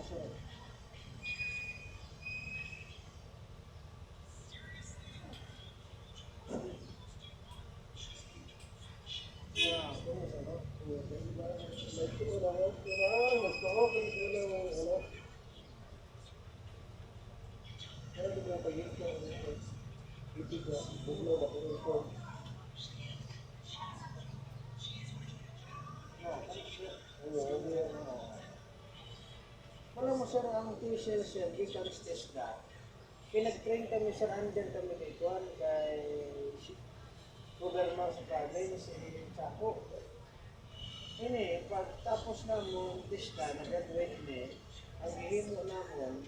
sir. Yeah, ano sa no? May tura mo, mas maokan sila ng ano. Pero di mo pag-ibig ko, ibig ko, buglo ba kung ito. No, oo, oo. Wala mo sir ang t-shirt sir, gikan stage na. Pinag-train kami sir, andyan kami dito kay Governor sa Bagay, si Chaco. Ini, pagtapos na mo, testa, nag-graduate ni, ang hihimo namin,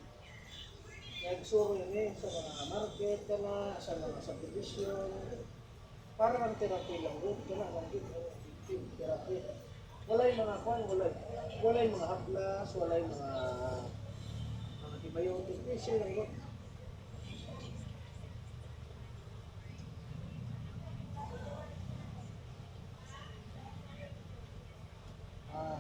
nagsuro ini sa mga market ka na, sa mga subdivision, para ang therapy lang yun, kaya lang yun, therapy. Wala yung mga kwan, wala yung mga haplas, wala yung mga antibiotic, kasi lang yun. Ah,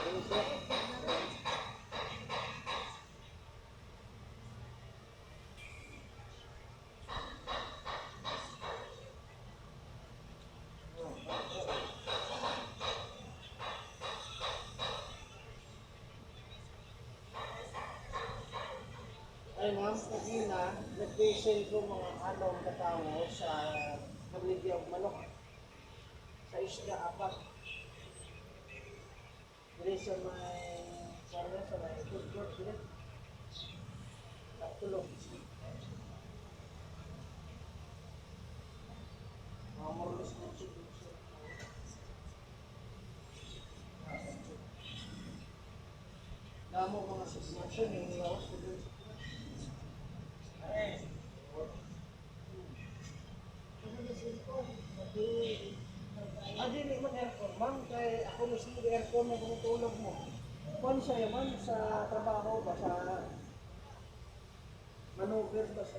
ano sir? Ay ma'am, kanina, nag-facial ko mga anong katao sa Pamilya Manok, sa isda apat. Dili sa may food court, dili. Tulog. Mga morlis na siya. Damo mga sitwasyon, yung lawas ko dun. Dili man aircon, ma'am, kay ako mismo aircon na tumutulog mo. Kung siya man sa trabaho ba, sa maneuver ba sa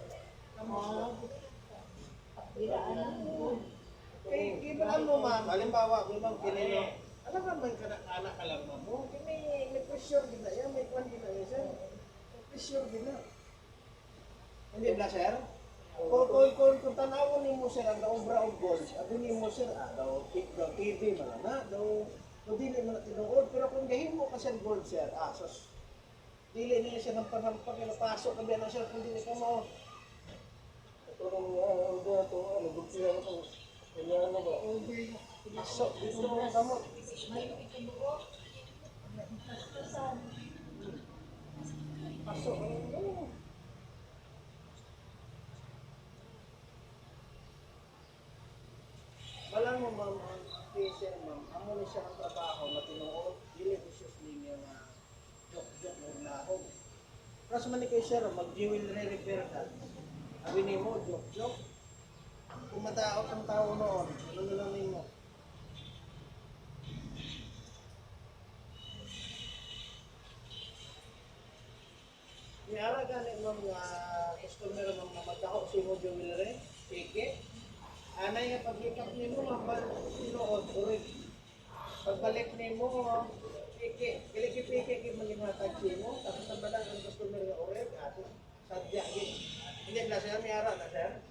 giban mo ma'am, halimbawa, may mga kinilo. Alam ka may anak ka lang mo, may pressure din na yan, may kwan din na yan, sir. May pressure din na. Hindi ba, sir? Kung tanawon ni mo sir ang obra og gold, abi ni mo sir daw TV malana daw dili man tinuod pero kung gahimo ka sir gold sir sos dili nila siya ng panampak na pasok kabi na sir kung dili ka mo ito nang order to ano good sila ito kanya na ba pasok dito mo kamo pasok Balang mo ma'am, ang sir ma'am, amo na siya ang trabaho, matinuod, dili ko siya linya na joke-joke mo na ako. Pero sa manikay sir, mag-jewelry repair ka. Sabi ni mo, joke-joke. Kung mataot ang tao noon, ano na lang mo? Niara gani ma'am nga customer ma'am na magdako si mo jewelry, ticket. Anay nga pag-ikap ni mo, mabal tinuod, urig. Pagbalik ni mo, piki, piki maghinatag si mo, tapos nabalang ang customer nga urig, ato, sadya, hindi na sir, may ara na sir.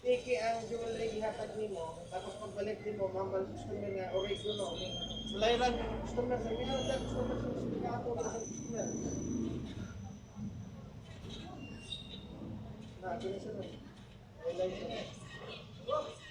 Piki ang jewelry gihatag ni mo, tapos pagbalik ni mo, mabal customer nga urig yun, no. Malayran yung customer sa mga, customer sa customer. Na, sinasunod. May license. May license.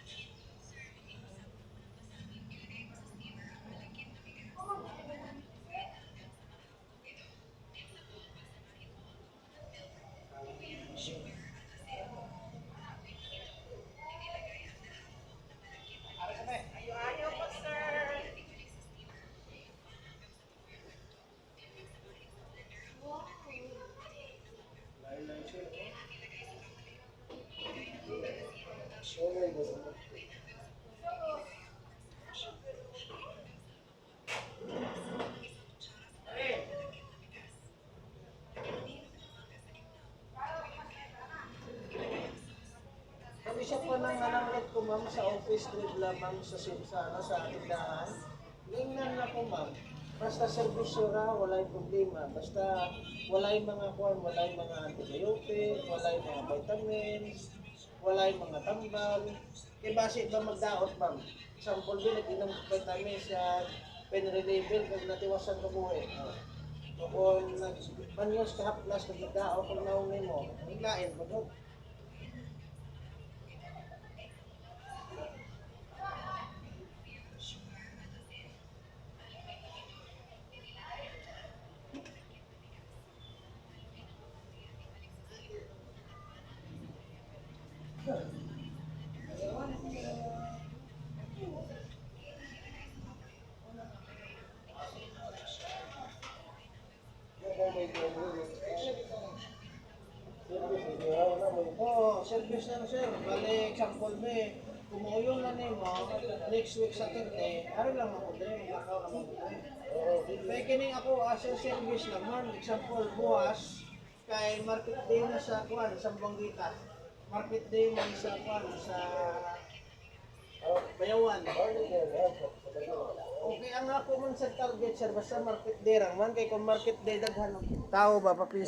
Oh my God. Ang isa pa nang nalangkat ko ma'am sa office trip lang ma'am sa sa tindahan. Lingnan na ko ma'am. Basta servisyo ra, walay problema. Basta walay mga kuwan, walay mga antibiotic, walay mga vitamins, walay mga tambal. Kaya base ba magdaot ma'am? Sample din, nag-inom ko vitamins sa pain reliever kung natiwasan ko buhay. Kung nagpanyos kahaplas, nagdaot kung naungin mo, higlain mo doon. Oo, service na sir. Bale, example me, kumuyo na nimo next week sa Saturday, araw lang ako dre, maglakaw na ako dre. Kaya kining ako as a service lang man, example buwas, kay market day na sa kuan, sa Buanguita. Market day man sa kuan, sa Bayawan. Okay, ang ako man sa target sir, basta market day lang man, kay kung market day daghan ng tao ba, papinsa